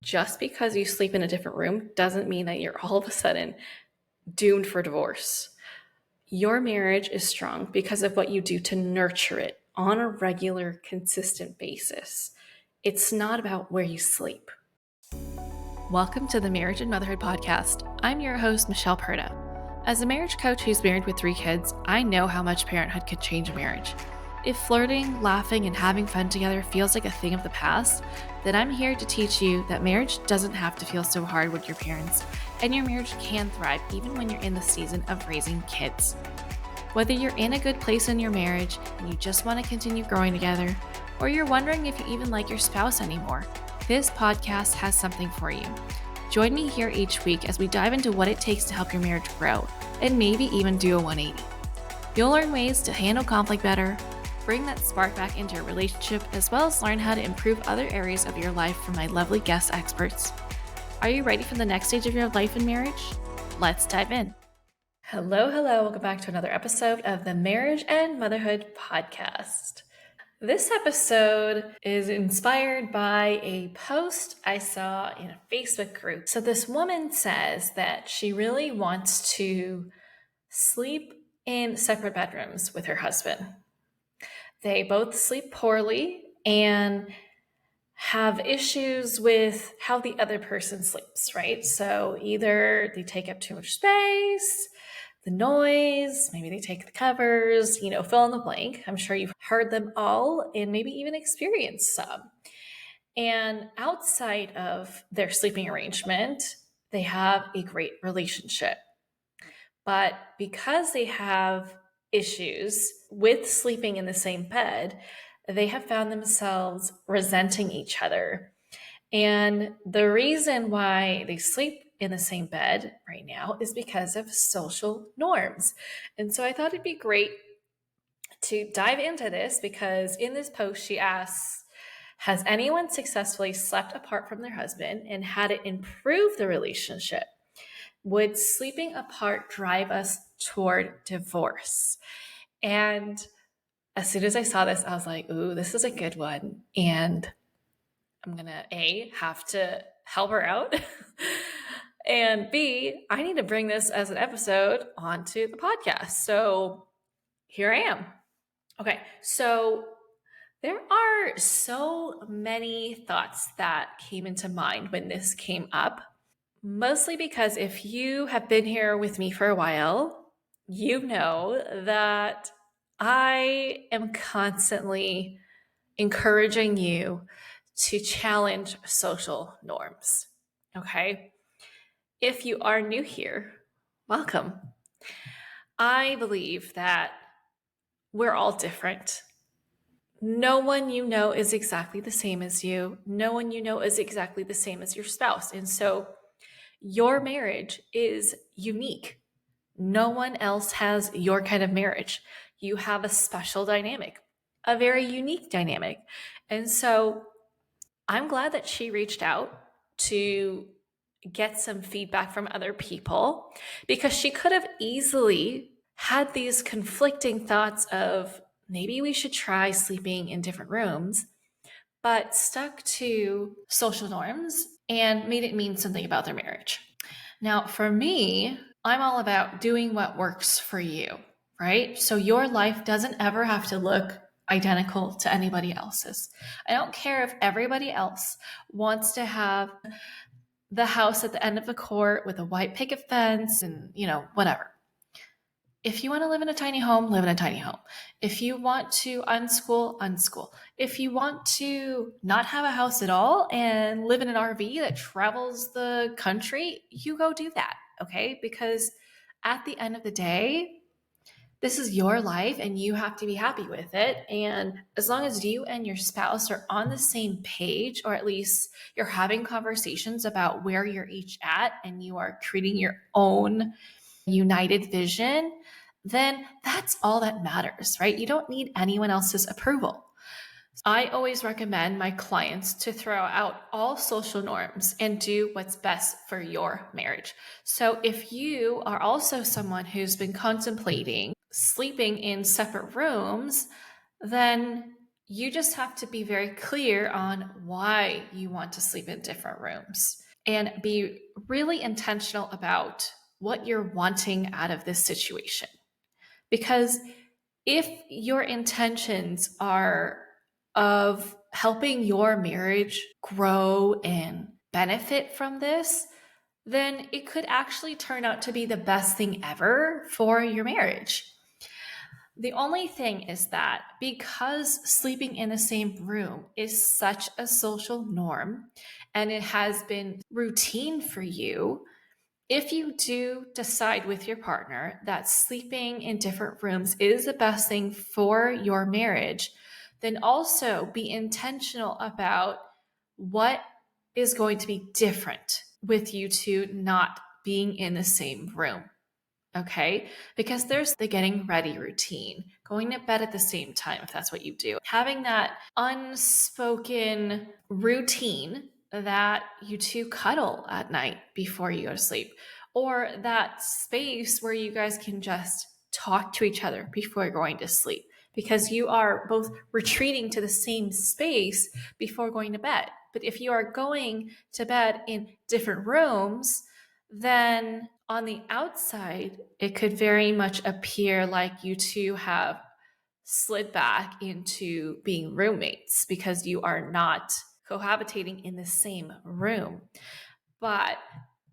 Just because you sleep in a different room doesn't mean that you're all of a sudden doomed for divorce. Your marriage is strong because of what you do to nurture it on a regular, consistent basis. It's not about where you sleep. Welcome to the Marriage and Motherhood Podcast. I'm your host, Michelle Perda. As a marriage coach who's married with 3 kids, I know how much parenthood could change a marriage. If flirting, laughing, and having fun together feels like a thing of the past, then I'm here to teach you that marriage doesn't have to feel so hard with your parents, and your marriage can thrive even when you're in the season of raising kids. Whether you're in a good place in your marriage and you just want to continue growing together, or you're wondering if you even like your spouse anymore, this podcast has something for you. Join me here each week as we dive into what it takes to help your marriage grow, and maybe even do a 180. You'll learn ways to handle conflict better, bring that spark back into your relationship, as well as learn how to improve other areas of your life from my lovely guest experts. Are you ready for the next stage of your life and marriage? Let's dive in. Hello. Welcome back to another episode of the Marriage and Motherhood Podcast. This episode is inspired by a post I saw in a Facebook group. So this woman says that she really wants to sleep in separate bedrooms with her husband. They both sleep poorly and have issues with how the other person sleeps, right? So either they take up too much space, the noise, maybe they take the covers, fill in the blank. I'm sure you've heard them all and maybe even experienced some. And outside of their sleeping arrangement, they have a great relationship. But because they have issues with sleeping in the same bed, they have found themselves resenting each other. And the reason why they sleep in the same bed right now is because of social norms. And so I thought it'd be great to dive into this because in this post, she asks, has anyone successfully slept apart from their husband and had it improve the relationship? Would sleeping apart drive us toward divorce? And as soon as I saw this, I was like, ooh, this is a good one. And I'm going to have to help her out. And B, I need to bring this as an episode onto the podcast. So here I am. Okay, so there are so many thoughts that came into mind when this came up, mostly because if you have been here with me for a while, you know that I am constantly encouraging you to challenge social norms. Okay? If you are new here, welcome. I believe that we're all different. No one you know is exactly the same as you. No one you know is exactly the same as your spouse. And so your marriage is unique. No one else has your kind of marriage. You have a special dynamic, a very unique dynamic. And so I'm glad that she reached out to get some feedback from other people because she could have easily had these conflicting thoughts of maybe we should try sleeping in different rooms, but stuck to social norms and made it mean something about their marriage. Now, for me, I'm all about doing what works for you, right? So your life doesn't ever have to look identical to anybody else's. I don't care if everybody else wants to have the house at the end of the court with a white picket fence and, whatever. If you want to live in a tiny home, live in a tiny home. If you want to unschool. If you want to not have a house at all and live in an RV that travels the country, you go do that, okay? Because at the end of the day, this is your life and you have to be happy with it. And as long as you and your spouse are on the same page, or at least you're having conversations about where you're each at and you are creating your own united vision, then that's all that matters, right? You don't need anyone else's approval. I always recommend my clients to throw out all social norms and do what's best for your marriage. So if you are also someone who's been contemplating sleeping in separate rooms, then You just have to be very clear on why you want to sleep in different rooms and be really intentional about what you're wanting out of this situation. Because if your intentions are of helping your marriage grow and benefit from this, then it could actually turn out to be the best thing ever for your marriage. The only thing is that because sleeping in the same room is such a social norm and it has been routine for you, if you do decide with your partner that sleeping in different rooms is the best thing for your marriage, then also be intentional about what is going to be different with you two not being in the same room. Okay. Because there's the getting ready routine, going to bed at the same time, if that's what you do, having that unspoken routine that you two cuddle at night before you go to sleep, or that space where you guys can just talk to each other before you're going to sleep, because you are both retreating to the same space before going to bed. But if you are going to bed in different rooms, then on the outside, it could very much appear like you two have slid back into being roommates because you are not cohabitating in the same room. But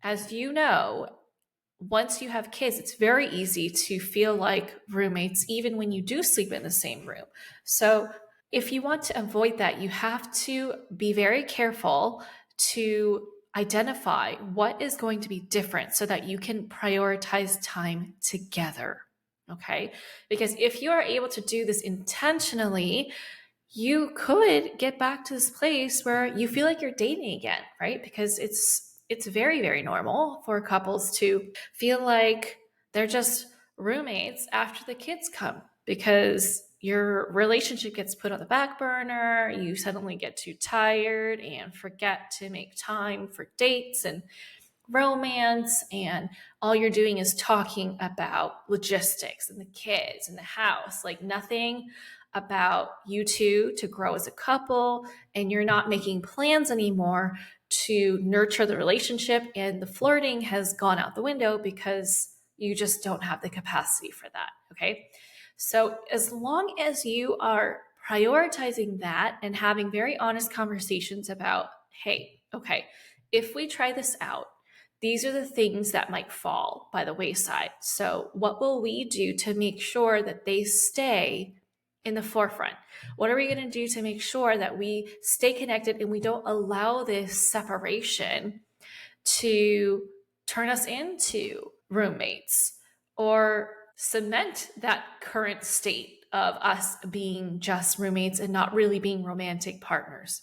as you know, once you have kids, it's very easy to feel like roommates, even when you do sleep in the same room. So if you want to avoid that, you have to be very careful to identify what is going to be different so that you can prioritize time together. Okay. Because if you are able to do this intentionally, you could get back to this place where you feel like you're dating again, right? Because it's very, very normal for couples to feel like they're just roommates after the kids come, because your relationship gets put on the back burner. You suddenly get too tired and forget to make time for dates and romance, and all you're doing is talking about logistics and the kids and the house, like nothing about you two to grow as a couple, and you're not making plans anymore to nurture the relationship, and the flirting has gone out the window because you just don't have the capacity for that. Okay. So as long as you are prioritizing that and having very honest conversations about, hey, okay, if we try this out, these are the things that might fall by the wayside. So, what will we do to make sure that they stay in the forefront? What are we going to do to make sure that we stay connected and we don't allow this separation to turn us into roommates or cement that current state of us being just roommates and not really being romantic partners?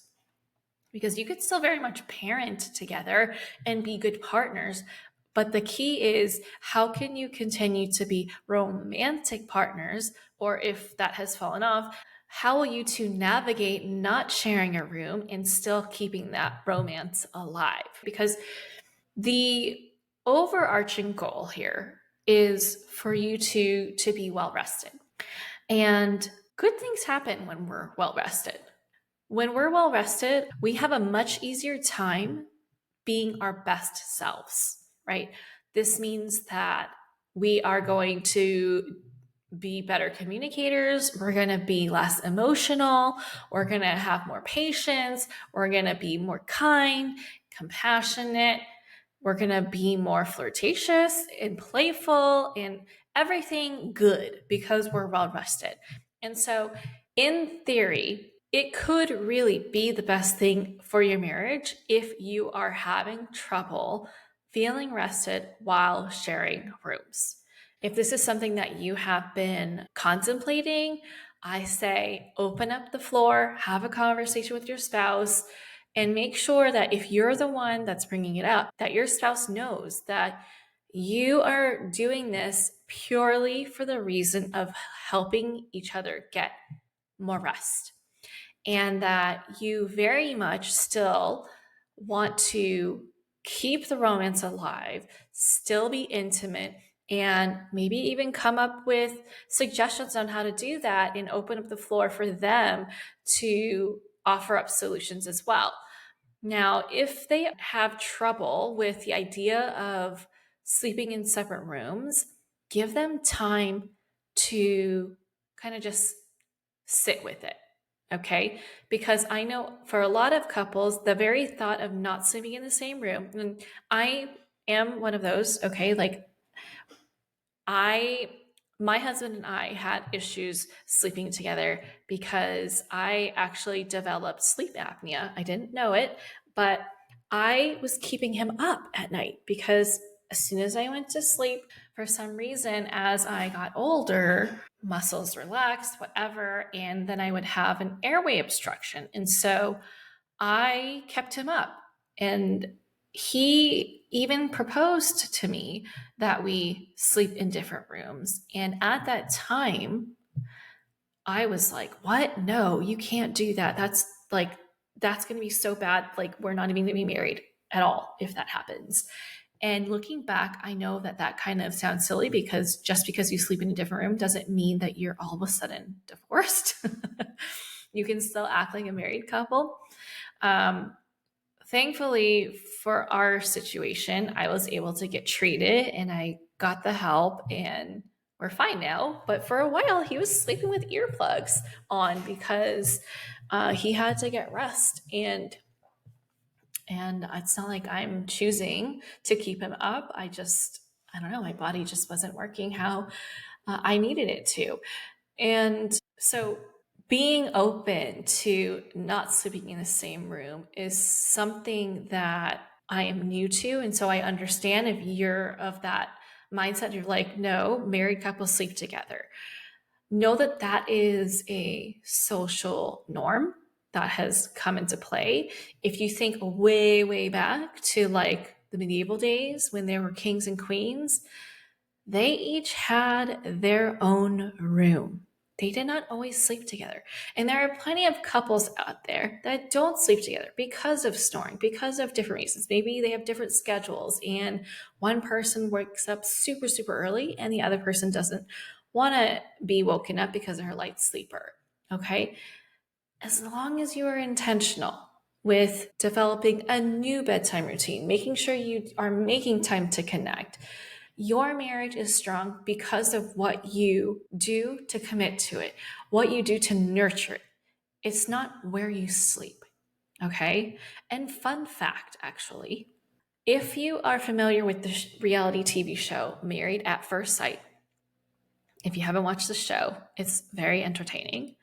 Because you could still very much parent together and be good partners. But the key is, how can you continue to be romantic partners? Or if that has fallen off, how will you two navigate not sharing a room and still keeping that romance alive? Because the overarching goal here is for you to be well rested. And good things happen when we're well rested. When we're well rested, we have a much easier time being our best selves, right? This means that we are going to be better communicators. We're going to be less emotional. We're going to have more patience. We're going to be more kind, compassionate. We're going to be more flirtatious and playful and everything good because we're well rested. And so, in theory, it could really be the best thing for your marriage if you are having trouble feeling rested while sharing rooms. If this is something that you have been contemplating, I say open up the floor, have a conversation with your spouse, and make sure that if you're the one that's bringing it up, that your spouse knows that you are doing this purely for the reason of helping each other get more rest, and that you very much still want to keep the romance alive, still be intimate, and maybe even come up with suggestions on how to do that and open up the floor for them to offer up solutions as well. Now, if they have trouble with the idea of sleeping in separate rooms, give them time to kind of just sit with it. Okay. Because I know for a lot of couples, the very thought of not sleeping in the same room, and I am one of those, okay, like my husband and I had issues sleeping together because I actually developed sleep apnea. I didn't know it, but I was keeping him up at night because as soon as I went to sleep, for some reason, as I got older, muscles relaxed, whatever, and then I would have an airway obstruction. And so I kept him up. And he even proposed to me that we sleep in different rooms. And at that time, I was like, what? No, you can't do that. That's going to be so bad. Like, we're not even going to be married at all if that happens. And looking back, I know that that kind of sounds silly because just because you sleep in a different room doesn't mean that you're all of a sudden divorced. You can still act like a married couple. Um, Thankfully for our situation, I was able to get treated and I got the help and we're fine now. But for a while, he was sleeping with earplugs on because he had to get rest. And it's not like I'm choosing to keep him up. I don't know, my body just wasn't working how I needed it to. And so being open to not sleeping in the same room is something that I am new to. And so I understand if you're of that mindset, you're like, no, married couples sleep together. Know that that is a social norm that has come into play. If you think way, way back to like the medieval days when there were kings and queens, they each had their own room. They did not always sleep together. And there are plenty of couples out there that don't sleep together because of snoring, because of different reasons. Maybe they have different schedules and one person wakes up super, super early and the other person doesn't want to be woken up because they're a light sleeper. Okay. As long as you are intentional with developing a new bedtime routine, making sure you are making time to connect, your marriage is strong because of what you do to commit to it, what you do to nurture it. It's not where you sleep. Okay. And fun fact, actually, if you are familiar with the reality TV show Married at First Sight, if you haven't watched the show, it's very entertaining.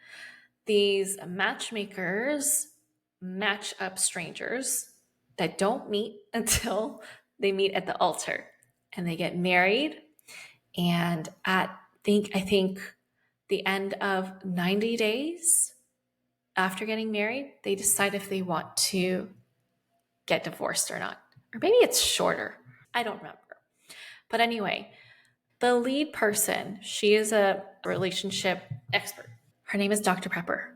These matchmakers match up strangers that don't meet until they meet at the altar and they get married. And I think the end of 90 days after getting married, they decide if they want to get divorced or not. Or maybe it's shorter. I don't remember. But anyway, the lead person, she is a relationship expert. Her name is Dr. Pepper.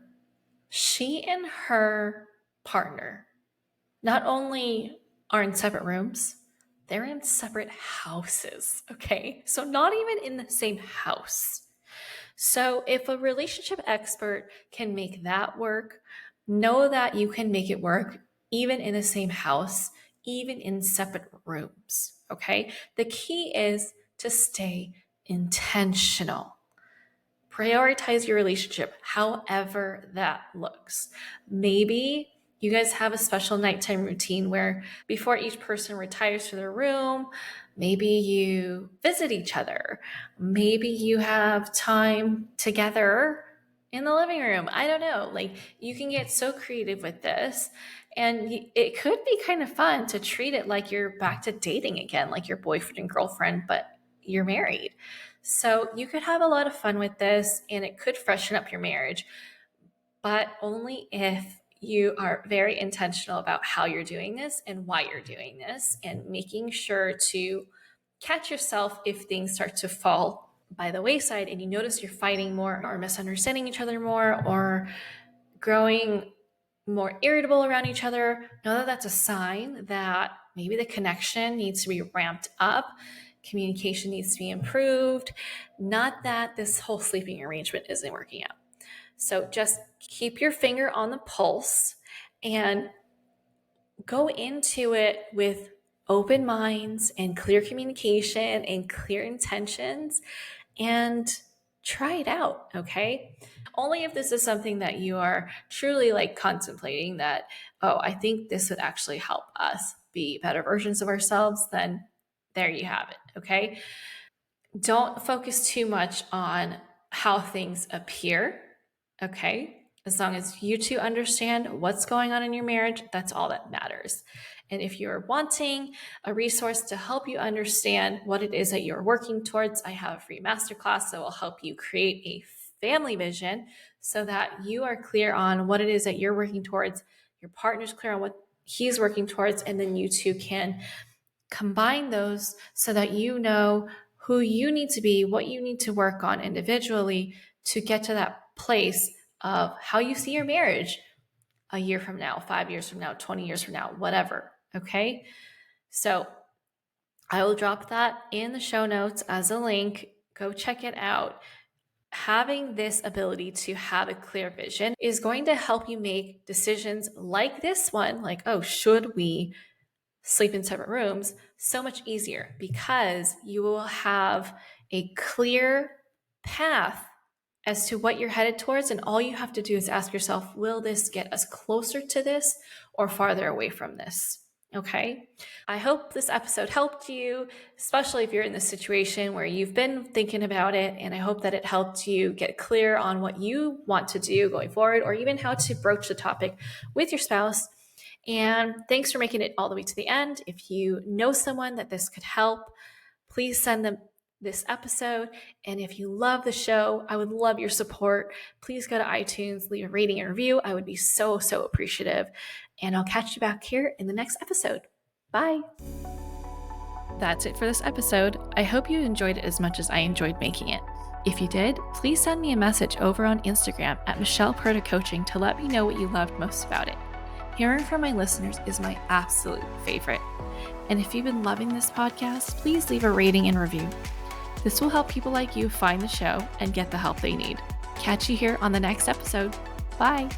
She and her partner not only are in separate rooms, they're in separate houses, okay? So not even in the same house. So if a relationship expert can make that work, know that you can make it work even in the same house, even in separate rooms, okay? The key is to stay intentional. Prioritize your relationship, however that looks. Maybe you guys have a special nighttime routine where before each person retires to their room, maybe you visit each other. Maybe you have time together in the living room. I don't know. Like, you can get so creative with this. And it could be kind of fun to treat it like you're back to dating again, like your boyfriend and girlfriend, but you're married. So you could have a lot of fun with this and it could freshen up your marriage, but only if you are very intentional about how you're doing this and why you're doing this, and making sure to catch yourself if things start to fall by the wayside and you notice you're fighting more or misunderstanding each other more or growing more irritable around each other. Know that that's a sign that maybe the connection needs to be ramped up communication needs to be improved, not that this whole sleeping arrangement isn't working out. So just keep your finger on the pulse and go into it with open minds and clear communication and clear intentions and try it out, okay? Only if this is something that you are truly like contemplating that, oh, I think this would actually help us be better versions of ourselves, then there you have it, okay? Don't focus too much on how things appear, okay? As long as you two understand what's going on in your marriage, that's all that matters. And if you're wanting a resource to help you understand what it is that you're working towards, I have a free masterclass that will help you create a family vision so that you are clear on what it is that you're working towards, your partner's clear on what he's working towards, and then you two can combine those so that you know who you need to be, what you need to work on individually to get to that place of how you see your marriage a year from now, 5 years from now, 20 years from now, whatever. Okay. So I will drop that in the show notes as a link. Go check it out. Having this ability to have a clear vision is going to help you make decisions like this one, like, oh, should we sleep in separate rooms, so much easier because you will have a clear path as to what you're headed towards. And all you have to do is ask yourself, will this get us closer to this or farther away from this? Okay. I hope this episode helped you, especially if you're in this situation where you've been thinking about it. And I hope that it helped you get clear on what you want to do going forward, or even how to broach the topic with your spouse. And thanks for making it all the way to the end. If you know someone that this could help, please send them this episode. And if you love the show, I would love your support. Please go to iTunes, leave a rating and review. I would be so, so appreciative. And I'll catch you back here in the next episode. Bye. That's it for this episode. I hope you enjoyed it as much as I enjoyed making it. If you did, please send me a message over on Instagram at Michelle Perta Coaching to let me know what you loved most about it. Hearing from my listeners is my absolute favorite. And if you've been loving this podcast, please leave a rating and review. This will help people like you find the show and get the help they need. Catch you here on the next episode. Bye.